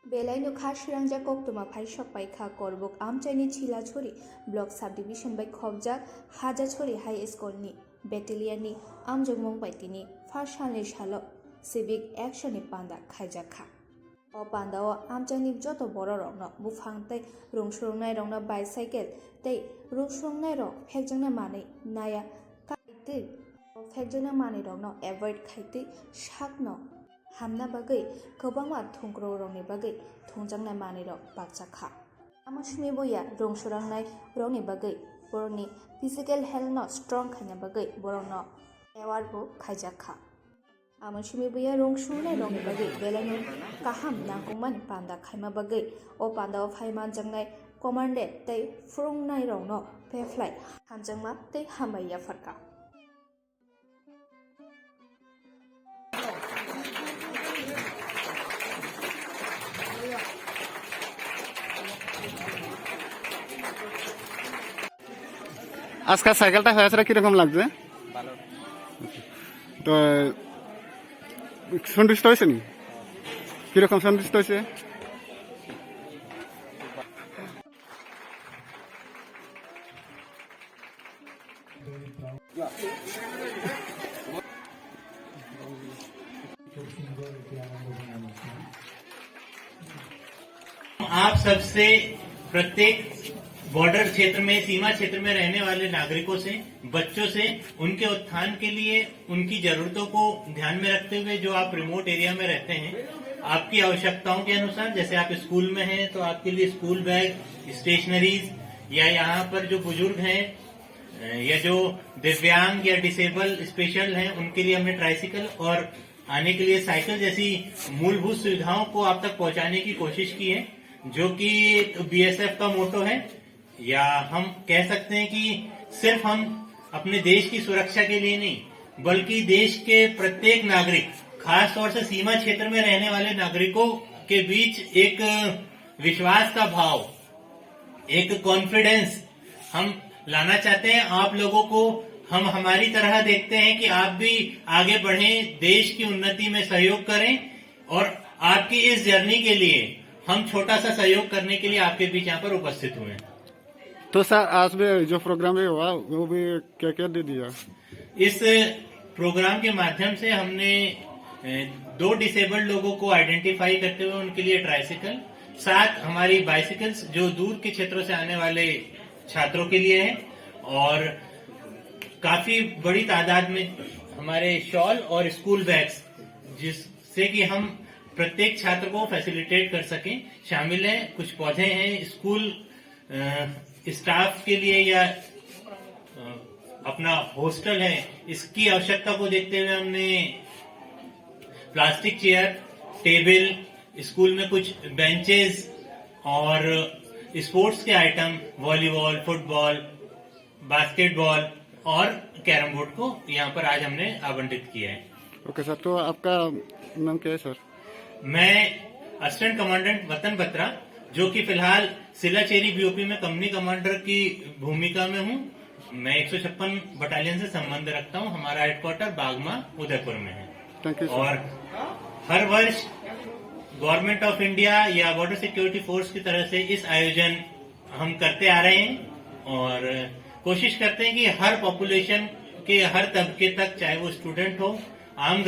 Belaino Khashirang Jacob to Mapaishok by Ka Korbok Amchani Chila Chori, Block Subdivision by Kobja, Haja Chori High School Ni, Battalion Amjamong by Tini, Farshane Shalo, Civic Action ni Panda Kajaka. O Panda or Amjani Joto Bororong, Bufante, Rungshrong Nairong bicycle, they Rungshrong Nairo, Hejana Mani, Naya, Kaiti, Hejana Mani Rong, avoid Kaiti, Shakno. Hamna bagai kebangwa thongkro rongni bagai thongjangna maniro bakchakha amashmi boya rongsurangnai rongni bagai boroni physical health no strong khana bagai borongno award bo khaijakha amashmi boya rongsunai rongni bagai belano kaham nangkongman panda khaima bagai o panda o phaiman jangnai commanded tei frongnai rongno pe fly hamjangma tei hamaya farka আজকাল সাইকেলটা হয়েছে কিরকম লাগছে তো সন্তুষ্ট হয়েছে নি কিরকম সন্তুষ্ট হয়েছে आप सबसे प्रत्येक बॉर्डर क्षेत्र में सीमा क्षेत्र में रहने वाले नागरिकों से बच्चों से उनके उत्थान के लिए उनकी जरूरतों को ध्यान में रखते हुए जो आप रिमोट एरिया में रहते हैं आपकी आवश्यकताओं के अनुसार जैसे आप स्कूल में हैं तो आपके लिए स्कूल बैग स्टेशनरीज या यहाँ पर जो बुजुर्ग हैं या जो दिव्यांग या डिसेबल स्पेशल हैं उनके लिए हमने ट्राइसिकल और आने के लिए साइकिल जैसी मूलभूत सुविधाओं को आप तक पहुंचाने की कोशिश की है जो कि बीएसएफ का मोटो है या हम कह सकते हैं कि सिर्फ हम अपने देश की सुरक्षा के लिए नहीं बल्कि देश के प्रत्येक नागरिक खास तौर से सीमा क्षेत्र में रहने वाले नागरिकों के बीच एक विश्वास का भाव एक कॉन्फिडेंस हम लाना चाहते हैं आप लोगों को हम हमारी तरह देखते हैं कि आप भी आगे बढ़ें देश की उन्नति में सहयोग करें और आपकी इस जर्नी के लिए हम छोटा सा सहयोग करने के लिए आपके बीच यहाँ पर उपस्थित हुए हैं तो सर आज भी जो प्रोग्राम भी हुआ वो भी क्या क्या दे दिया इस प्रोग्राम के माध्यम से हमने 2 डिसेबल्ड लोगों को आइडेंटिफाई करते हुए उनके लिए ट्राइसिकल 7 हमारी बाइसिकल्स जो दूर के क्षेत्रों से आने वाले छात्रों के लिए है और काफी बड़ी तादाद में हमारे शॉल और स्कूल बैग्स जिससे कि हम प्रत्येक छात्र को फैसिलिटेट कर सकें शामिल हैं कुछ पौधे हैं स्कूल स्टाफ के लिए या अपना हॉस्टल है इसकी आवश्यकता को देखते हुए हमने प्लास्टिक चेयर टेबल स्कूल में कुछ बेंचेस और स्पोर्ट्स के आइटम वॉलीबॉल फुटबॉल बास्केटबॉल और कैरम बोर्ड को यहाँ पर आज हमने आवंटित किया है ओके सर तो आपका नाम क्या है सर मैं असिस्टेंट कमांडेंट वतन बत्रा जो कि फिलहाल सिलाचेरी बीओपी में कंपनी कमांडर की भूमिका में हूँ मैं 156 बटालियन से संबंध रखता हूँ हमारा हेडक्वार्टर बागमा उदयपुर में है थैंक यू और हर वर्ष गवर्नमेंट ऑफ इंडिया या बॉर्डर सिक्योरिटी फोर्स की तरह से इस आयोजन हम करते आ रहे हैं और कोशिश करते हैं कि हर पॉपुलेशन के हर तबके तक चाहे वो स्टूडेंट हो आम